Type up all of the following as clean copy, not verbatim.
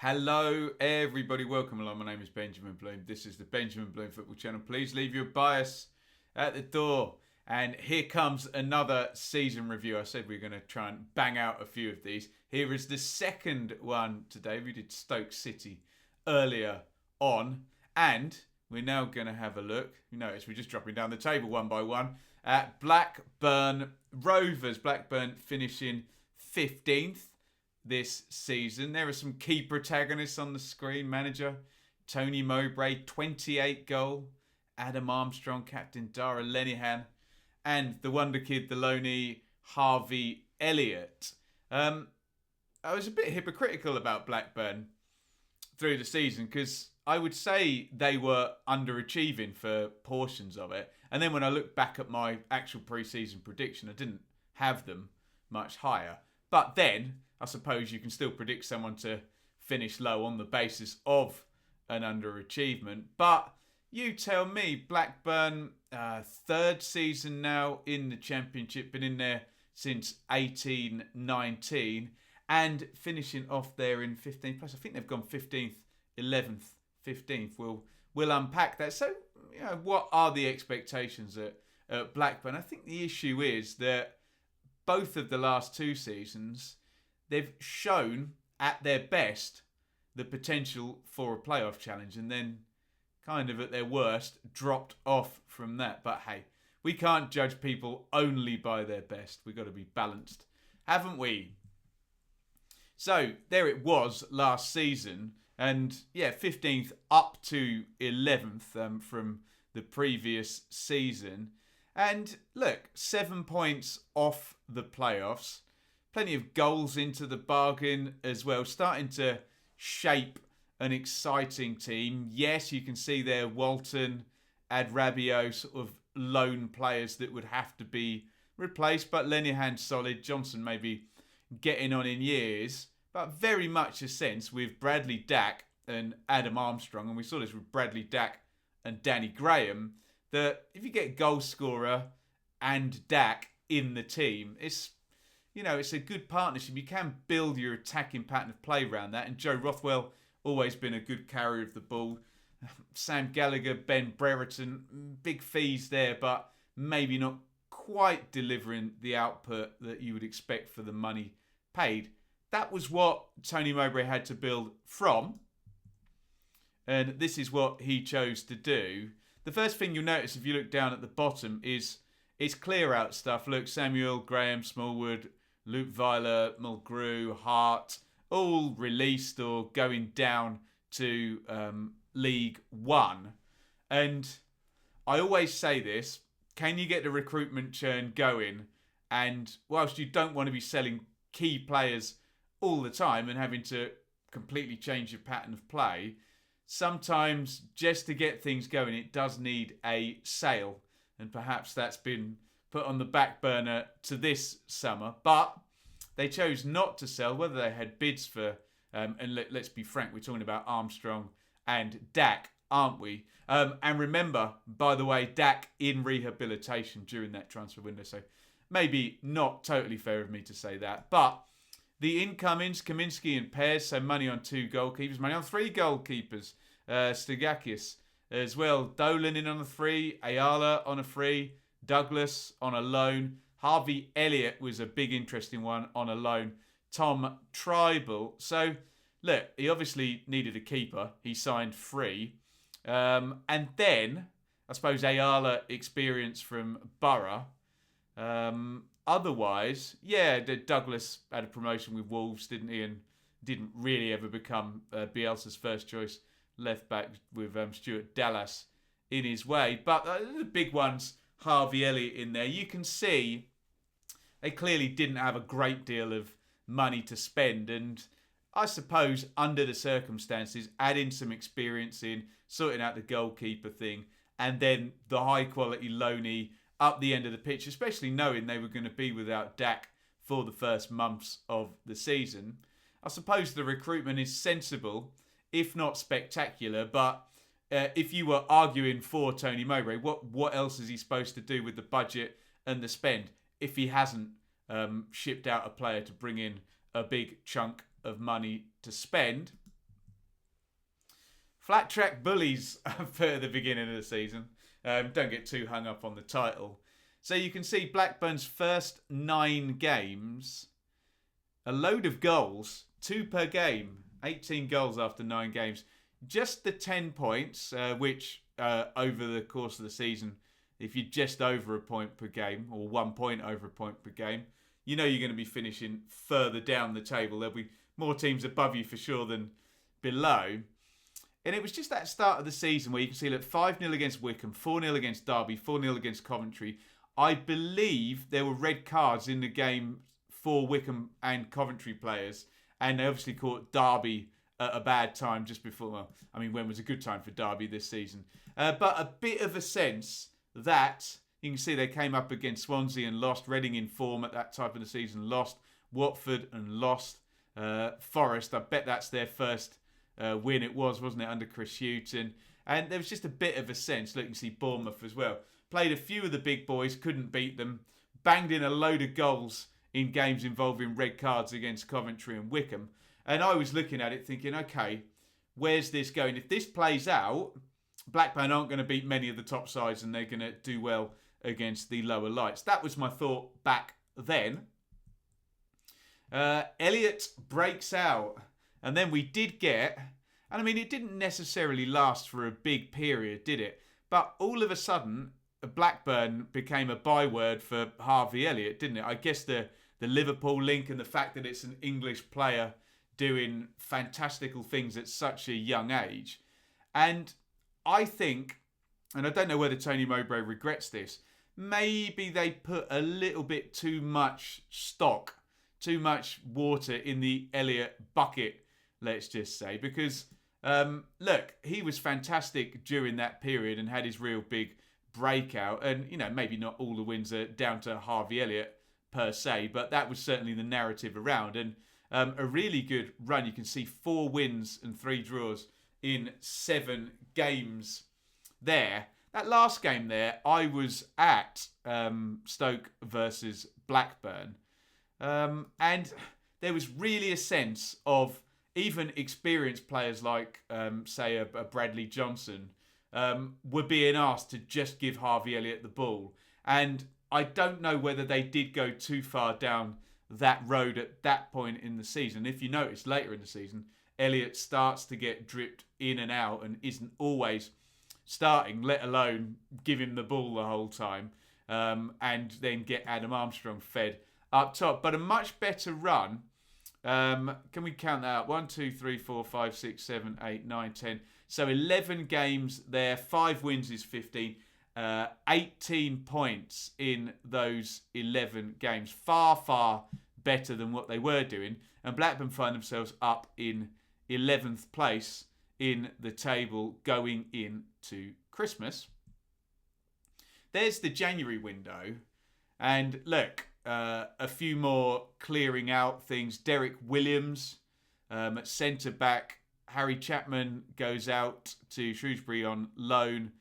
Hello, everybody. Welcome along. My name is Benjamin Bloom. This is the Benjamin Bloom Football Channel. Please leave your bias at the door. And here comes another season review. I said we are going to try and bang out a few of these. Here is the second one today. We did Stoke City earlier on. And we're now going to have a look. You notice we're just dropping down the table one by one. At Blackburn Rovers. Blackburn finishing 15th. This season. There are some key protagonists on the screen. Manager Tony Mowbray, 28 goal. Adam Armstrong, captain Dara Lenihan, and the wonder kid, the loney Harvey Elliott. I was a bit hypocritical about Blackburn through the season because I would say they were underachieving for portions of it. And then when I look back at my actual pre-season prediction, I didn't have them much higher. But then I suppose you can still predict someone to finish low on the basis of an underachievement. But you tell me, Blackburn, third season now in the Championship, been in there since 18-19, and finishing off there in 15th place. I think they've gone 15th, 11th, 15th. We'll unpack that. So, what are the expectations at Blackburn? I think the issue is that both of the last two seasons, they've shown at their best the potential for a playoff challenge and then kind of at their worst dropped off from that. But hey, we can't judge people only by their best. We've got to be balanced, haven't we? So there it was last season. And 15th up to 11th from the previous season. And look, 7 points off the playoffs. Plenty of goals into the bargain as well. Starting to shape an exciting team. Yes, you can see there Walton, Adrabio, sort of lone players that would have to be replaced. But Lenihan solid. Johnson maybe getting on in years. But very much a sense with Bradley Dack and Adam Armstrong. And we saw this with Bradley Dack and Danny Graham. That if you get goal scorer and Dack in the team, it's a good partnership. You can build your attacking pattern of play around that. And Joe Rothwell, always been a good carrier of the ball. Sam Gallagher, Ben Brereton, big fees there, but maybe not quite delivering the output that you would expect for the money paid. That was what Tony Mowbray had to build from. And this is what he chose to do. The first thing you'll notice if you look down at the bottom is it's clear out stuff. Look, Samuel, Graham, Smallwood, Luke Weiler, Mulgrew, Hart, all released or going down to League One. And I always say this, can you get the recruitment churn going? And whilst you don't want to be selling key players all the time and having to completely change your pattern of play, sometimes just to get things going, it does need a sale. And perhaps that's been put on the back burner to this summer. But they chose not to sell, whether they had bids for, and let's be frank, we're talking about Armstrong and Dack, aren't we? And remember, by the way, Dack in rehabilitation during that transfer window. So maybe not totally fair of me to say that. But the incomings, Kaminski and Pears, so money on 2 goalkeepers, money on 3 goalkeepers. Stigakis as well. Dolan in on a 3, Ayala on a 3, Douglas on a loan. Harvey Elliott was a big interesting one on a loan. Tom Tribal. So, look, he obviously needed a keeper. He signed free. And then, I suppose, Ayala experience from Borough. Otherwise, Douglas had a promotion with Wolves, didn't he? And didn't really ever become Bielsa's first choice left back with Stuart Dallas in his way. But the big ones, Harvey Elliott in there. You can see they clearly didn't have a great deal of money to spend. And I suppose under the circumstances, adding some experience in, sorting out the goalkeeper thing, and then the high quality loanee up the end of the pitch, especially knowing they were going to be without Dack for the first months of the season. I suppose the recruitment is sensible, if not spectacular, but if you were arguing for Tony Mowbray, what else is he supposed to do with the budget and the spend if he hasn't shipped out a player to bring in a big chunk of money to spend? Flat track bullies for the beginning of the season. Don't get too hung up on the title. So you can see Blackburn's first 9 games, a load of goals, 2 per game, 18 goals after 9 games. Just the 10 points, which over the course of the season, if you're just over a point per game, or 1 point over a point per game, you know you're going to be finishing further down the table. There'll be more teams above you for sure than below. And it was just that start of the season where you can see, look, 5-0 against Wycombe, 4-0 against Derby, 4-0 against Coventry. I believe there were red cards in the game for Wycombe and Coventry players, and they obviously caught Derby at a bad time just before, well, I mean, when was a good time for Derby this season? But a bit of a sense that, you can see they came up against Swansea and lost, Reading in form at that time of the season, lost, Watford and lost, Forest, I bet that's their first win it wasn't it, under Chris Hughton. And there was just a bit of a sense, look, you can see Bournemouth as well. Played a few of the big boys, couldn't beat them, banged in a load of goals in games involving red cards against Coventry and Wycombe. And I was looking at it thinking, okay, where's this going? If this plays out, Blackburn aren't going to beat many of the top sides and they're going to do well against the lower lights. That was my thought back then. Elliott breaks out. And then we did get, and I mean, it didn't necessarily last for a big period, did it? But all of a sudden, Blackburn became a byword for Harvey Elliott, didn't it? I guess the Liverpool link and the fact that it's an English player doing fantastical things at such a young age. And I think, and I don't know whether Tony Mowbray regrets this, maybe they put a little bit too much stock, too much water in the Elliott bucket, let's just say, because look, he was fantastic during that period and had his real big breakout. And, you know, maybe not all the wins are down to Harvey Elliott per se, but that was certainly the narrative around. And a really good run. You can see 4 wins and 3 draws in 7 games there. That last game there, I was at Stoke versus Blackburn. And there was really a sense of even experienced players like, say, a Bradley Johnson were being asked to just give Harvey Elliott the ball. And I don't know whether they did go too far down that road at that point in the season. If you notice later in the season, Elliott starts to get dripped in and out and isn't always starting, let alone give him the ball the whole time, and then get Adam Armstrong fed up top. But a much better run. Can we count that out? 1, 2, 3, 4, 5, 6, 7, 8, 9, 10. So 11 games there. 5 wins is 15. 18 points in those 11 games. Far, far better than what they were doing. And Blackburn find themselves up in 11th place in the table going into Christmas. There's the January window. And look, a few more clearing out things. Derek Williams at centre-back. Harry Chapman goes out to Shrewsbury on loan.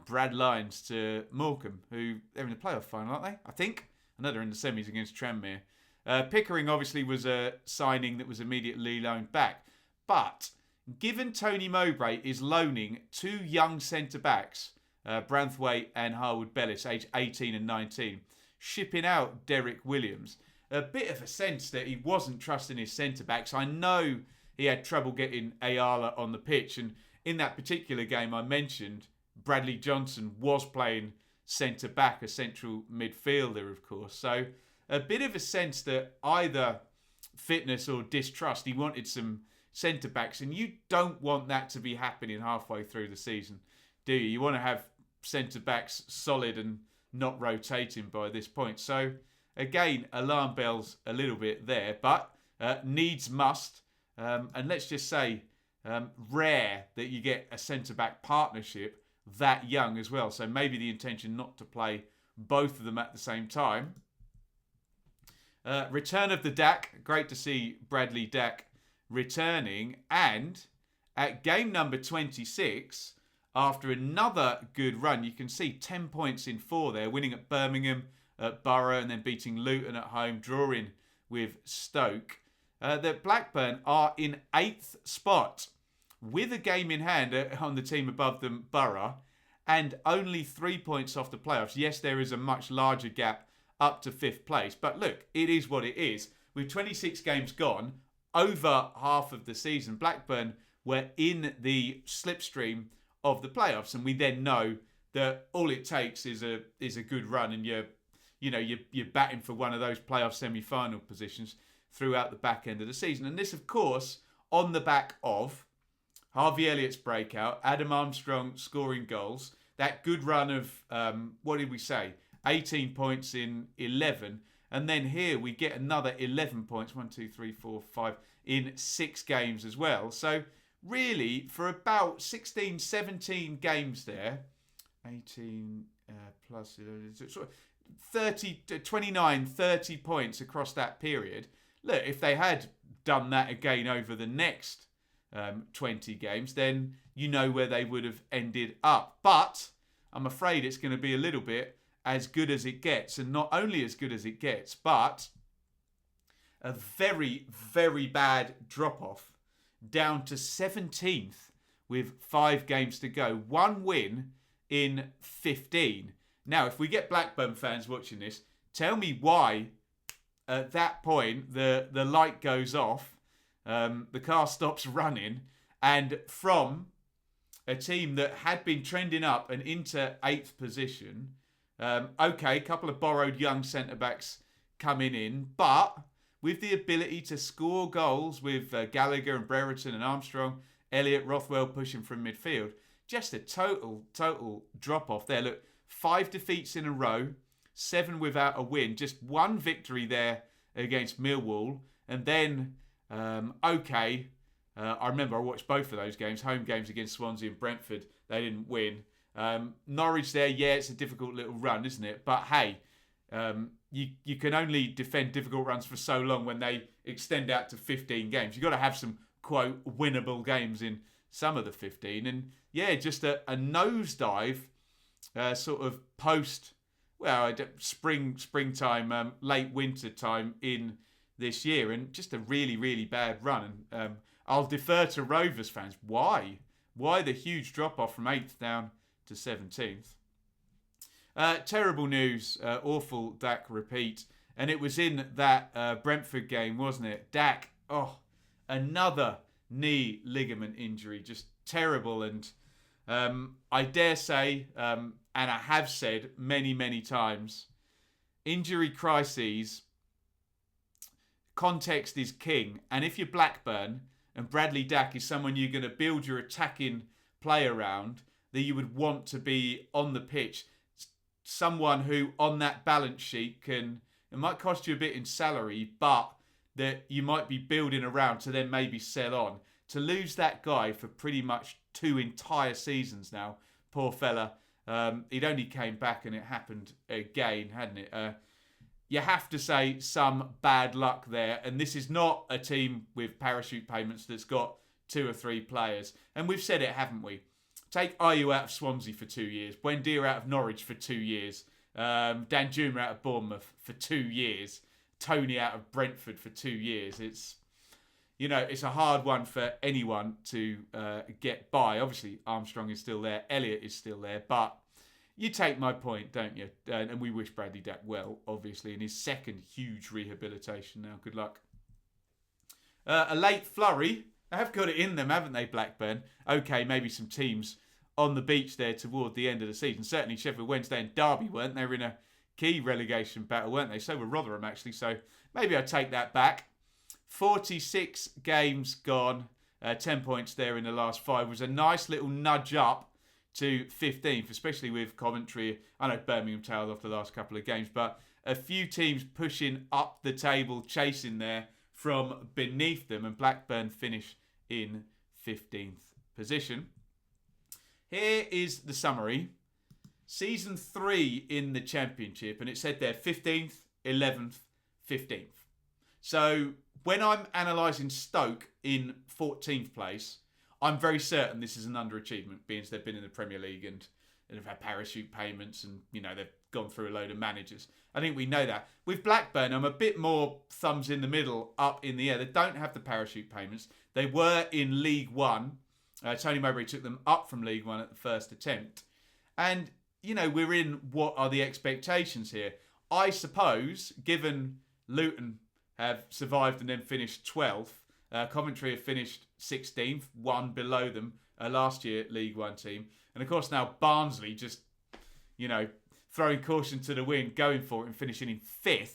Brad Lyons to Morecambe, who they're in the playoff final, aren't they? I think. I know they're in the semis against Tranmere. Pickering obviously was a signing that was immediately loaned back. But given Tony Mowbray is loaning 2 young centre-backs, Branthwaite and Harwood Bellis, aged 18 and 19, shipping out Derek Williams, a bit of a sense that he wasn't trusting his centre-backs. I know he had trouble getting Ayala on the pitch, and in that particular game I mentioned, Bradley Johnson was playing centre-back, a central midfielder, of course. So a bit of a sense that either fitness or distrust, he wanted some centre-backs, and you don't want that to be happening halfway through the season, do you? You want to have centre-backs solid and not rotating by this point. So again, alarm bells a little bit there, but needs must. And let's just say rare that you get a centre-back partnership that young as well. So maybe the intention not to play both of them at the same time. Return of the Dak. Great to see Bradley Dack returning. And at game number 26, after another good run, you can see 10 points in 4 there, winning at Birmingham, at Borough, and then beating Luton at home, drawing with Stoke. That Blackburn are in 8th spot with a game in hand on the team above them, Borough, and only 3 points off the playoffs. Yes, there is a much larger gap up to 5th place, but look, it is what it is. With 26 games gone, over half of the season, Blackburn were in the slipstream of the playoffs, and we then know that all it takes is a good run, and you're batting for one of those playoff semi-final positions throughout the back end of the season. And this, of course, on the back of Harvey Elliott's breakout, Adam Armstrong scoring goals, that good run of, 18 points in 11. And then here we get another 11 points, 1, 2, 3, 4, 5, in 6 games as well. So really, for about 16, 17 games there, 18 plus 30, 29, 30 points across that period. Look, if they had done that again over the next 20 games, then you know where they would have ended up. But I'm afraid it's going to be a little bit as good as it gets. And not only as good as it gets, but a very, very bad drop-off down to 17th with 5 games to go. 1 win in 15. Now, if we get Blackburn fans watching this, tell me why at that point the light goes off, the car stops running, and from a team that had been trending up and into 8th position, okay, a couple of borrowed young centre-backs coming in, but with the ability to score goals with Gallagher and Brereton and Armstrong, Elliott, Rothwell pushing from midfield, just a total drop-off there. Look, 5 defeats in a row, 7 without a win, just 1 victory there against Millwall, and then, I remember I watched both of those games, home games against Swansea and Brentford. They didn't win. Norwich there, yeah, it's a difficult little run, isn't it? But hey, you can only defend difficult runs for so long when they extend out to 15 games. You've got to have some, quote, winnable games in some of the 15. And yeah, just a nosedive sort of post, springtime, late winter time in this year. And just a really, really bad run. And I'll defer to Rovers fans. Why? Why the huge drop-off from 8th down to 17th? Terrible news. Awful Dak repeat. And it was in that Brentford game, wasn't it? Dak, another knee ligament injury. Just terrible. And I dare say, and I have said many, many times, injury crises, context is king. And if you're Blackburn and Bradley Dack is someone you're going to build your attacking play around, that you would want to be on the pitch, someone who on that balance sheet it might cost you a bit in salary, but that you might be building around to then maybe sell on. To lose that guy for pretty much 2 entire seasons now, poor fella. He'd only came back and it happened again, hadn't it? You have to say some bad luck there. And this is not a team with parachute payments that's got 2 or 3 players. And we've said it, haven't we? Take Ayew out of Swansea for 2 years. Buendia out of Norwich for 2 years. Danjuma out of Bournemouth for 2 years. Tony out of Brentford for 2 years. It's a hard one for anyone to get by. Obviously, Armstrong is still there. Elliott is still there. But you take my point, don't you? And we wish Bradley Dack well, obviously, in his second huge rehabilitation now. Good luck. A late flurry. They have got it in them, haven't they, Blackburn? Okay, maybe some teams on the beach there toward the end of the season. Certainly Sheffield Wednesday and Derby weren't. They were in a key relegation battle, weren't they? So were Rotherham, actually. So maybe I take that back. 46 games gone. 10 points there in the last 5. Was a nice little nudge up to 15th, especially with Coventry. I know Birmingham tailed off the last couple of games, but a few teams pushing up the table, chasing there from beneath them, and Blackburn finish in 15th position. Here is the summary. Season 3 in the Championship, and it said there 15th, 11th, 15th. So when I'm analysing Stoke in 14th place, I'm very certain this is an underachievement, being as they've been in the Premier League and have had parachute payments and, they've gone through a load of managers. I think we know that. With Blackburn, I'm a bit more thumbs in the middle, up in the air. They don't have the parachute payments. They were in League One Tony Mowbray took them up from League One at the first attempt. And, you know, we're in what are the expectations here. I suppose, given Luton have survived and then finished 12th, Coventry have finished 16th, one below them, last year League One team. And of course now Barnsley just, you know, throwing caution to the wind, going for it and finishing in 5th.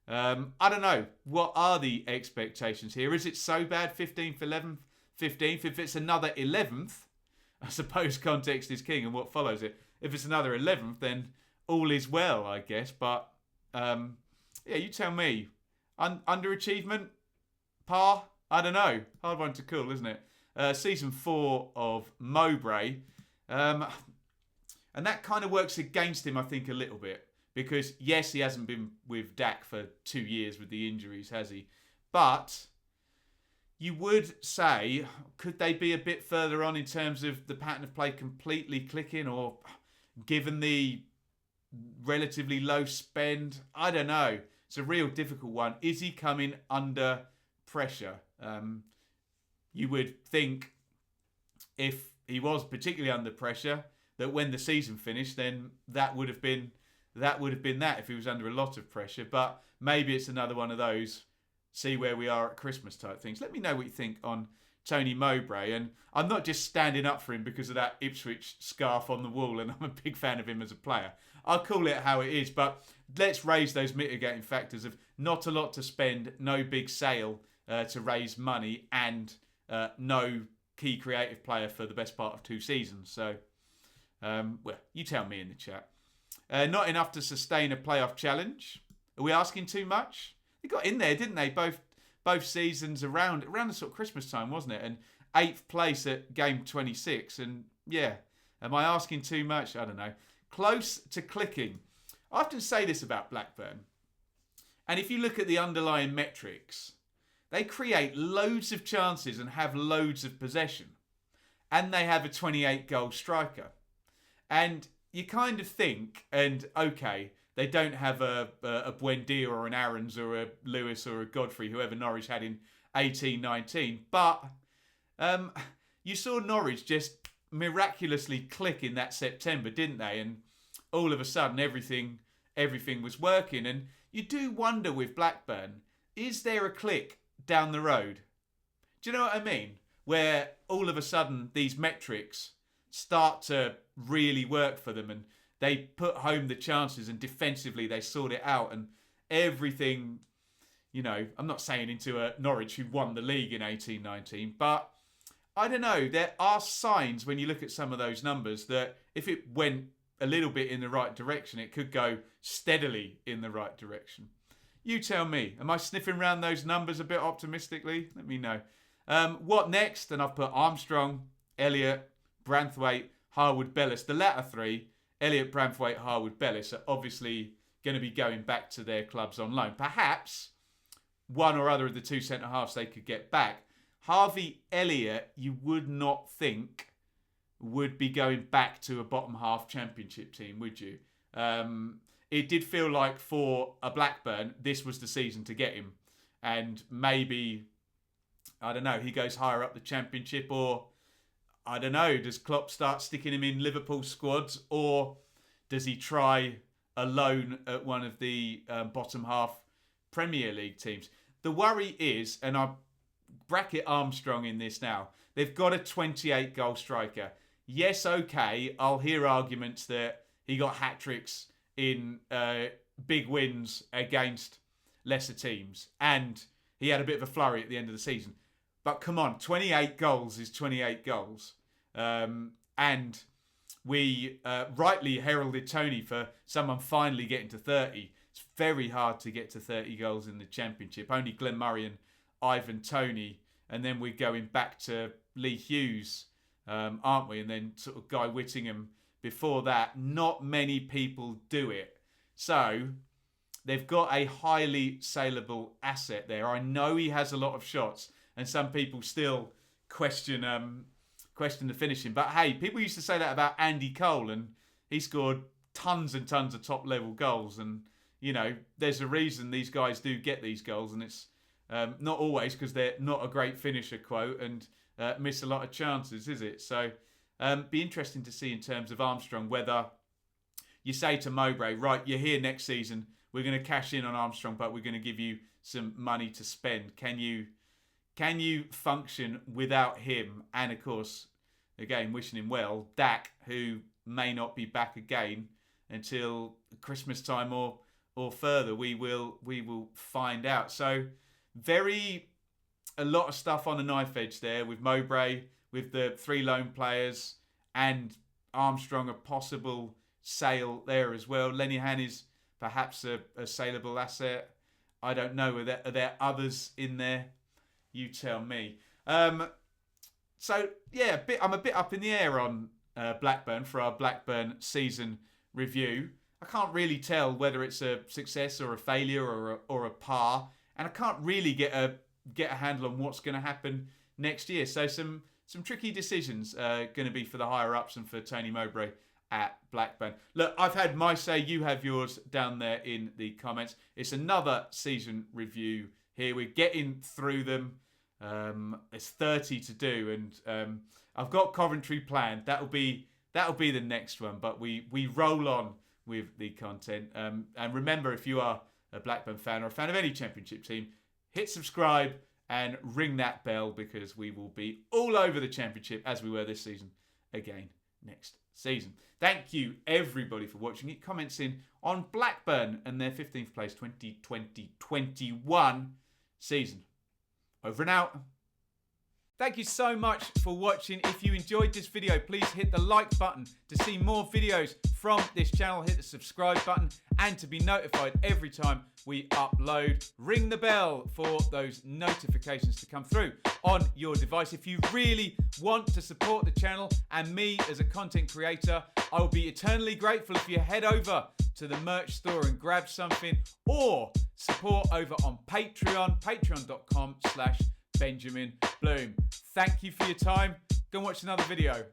I don't know. What are the expectations here? Is it so bad, 15th, 11th, 15th? If it's another 11th, I suppose context is king and what follows it. If it's another 11th, then all is well, I guess. But, yeah, you tell me. Underachievement? Par? I don't know. Hard one to call, isn't it? Season 4 of Mowbray. And that kind of works against him, I think, a little bit. Because, yes, he hasn't been with Dak for 2 years with the injuries, has he? But you would say, could they be a bit further on in terms of the pattern of play completely clicking? Or given the relatively low spend? I don't know. It's a real difficult one. Is he coming under pressure? You would think if he was particularly under pressure, that when the season finished, then that would have been that if he was under a lot of pressure. But maybe it's another one of those see where we are at Christmas type things. Let me know what you think on Tony Mowbray. And I'm not just standing up for him because of that Ipswich scarf on the wall and I'm a big fan of him as a player. I'll call it how it is. But let's raise those mitigating factors of not a lot to spend, no big sale to raise money, and no key creative player for the best part of 2 seasons. So, well, you tell me in the chat. Not enough to sustain a playoff challenge. Are we asking too much? They got in there, didn't they? Both seasons around the sort of Christmas time, wasn't it? And 8th place at game 26. And yeah, am I asking too much? I don't know. Close to clicking. I often say this about Blackburn. And if you look at the underlying metrics, they create loads of chances and have loads of possession. And they have a 28-goal striker. And you kind of think, and okay, they don't have a Buendia or an Aarons or a Lewis or a Godfrey, whoever Norwich had in 18-19. But you saw Norwich just miraculously click in that September, didn't they? And all of a sudden, everything was working. And you do wonder with Blackburn, is there a click down the road? Do you know what I mean? Where all of a sudden, these metrics start to really work for them and they put home the chances and defensively they sort it out and everything, you know, I'm not saying into a Norwich who won the league in 18-19, but I don't know, there are signs when you look at some of those numbers that if it went a little bit in the right direction, it could go steadily in the right direction. You tell me, am I sniffing around those numbers a bit optimistically? Let me know. What next? And I've put Armstrong, Elliott, Branthwaite, Harwood, Bellis. The latter three, Elliott, Branthwaite, Harwood, Bellis, are obviously going to be going back to their clubs on loan. Perhaps one or other of the 2 centre-halves they could get back. Harvey Elliott, you would not think would be going back to a bottom half championship team, would you? It did feel like for a Blackburn, this was the season to get him. And maybe, I don't know, he goes higher up the championship, or I don't know, does Klopp start sticking him in Liverpool squads, or does he try a loan at one of the bottom half Premier League teams? The worry is, and I bracket Armstrong in this now, they've got a 28-goal striker. Yes, okay, I'll hear arguments that he got hat-tricks in big wins against lesser teams, and he had a bit of a flurry at the end of the season. But come on, 28 goals is 28 goals. And we rightly heralded Tony for someone finally getting to 30. It's very hard to get to 30 goals in the Championship. Only Glenn Murray and Ivan Toney. And then we're going back to Lee Hughes, aren't we? And then sort of Guy Whittingham before that. Not many people do it. So they've got a highly saleable asset there. I know he has a lot of shots, and some people still question the finishing. But hey, people used to say that about Andy Cole, and he scored tons and tons of top level goals. And, you know, there's a reason these guys do get these goals, and it's Not always, because they're not a great finisher, quote, and miss a lot of chances, is it? So be interesting to see in terms of Armstrong whether you say to Mowbray, right, you're here next season, we're going to cash in on Armstrong, but we're going to give you some money to spend. Can you function without him? And of course, again, wishing him well, Dak, who may not be back again until Christmas time or further. We will find out. So a lot of stuff on the knife edge there with Mowbray, with the 3 loan players, and Armstrong, a possible sale there as well. Lenihan is perhaps a saleable asset. I don't know. Are there others in there? You tell me. So yeah, I'm a bit up in the air on Blackburn for our Blackburn season review. I can't really tell whether it's a success or a failure or a par, and I can't really get a handle on what's going to happen next year. So some tricky decisions going to be for the higher ups and for Tony Mowbray at Blackburn. Look, I've had my say. You have yours down there in the comments. It's another season review here. We're getting through them. It's 30 to do, and I've got Coventry planned. That'll be the next one. But we roll on with the content. And remember, if you are a Blackburn fan or a fan of any Championship team, hit subscribe and ring that bell, because we will be all over the Championship as we were this season again next season. Thank you everybody for watching. It comments in on Blackburn and their 15th place 2020-21 season. Over and out. Thank you so much for watching. If you enjoyed this video, please hit the like button to see more videos from this channel. Hit the subscribe button, and to be notified every time we upload. Ring the bell for those notifications to come through on your device. If you really want to support the channel and me as a content creator, I will be eternally grateful if you head over to the merch store and grab something, or support over on Patreon, patreon.com/Benjamin Bloom. Thank you for your time. Go and watch another video.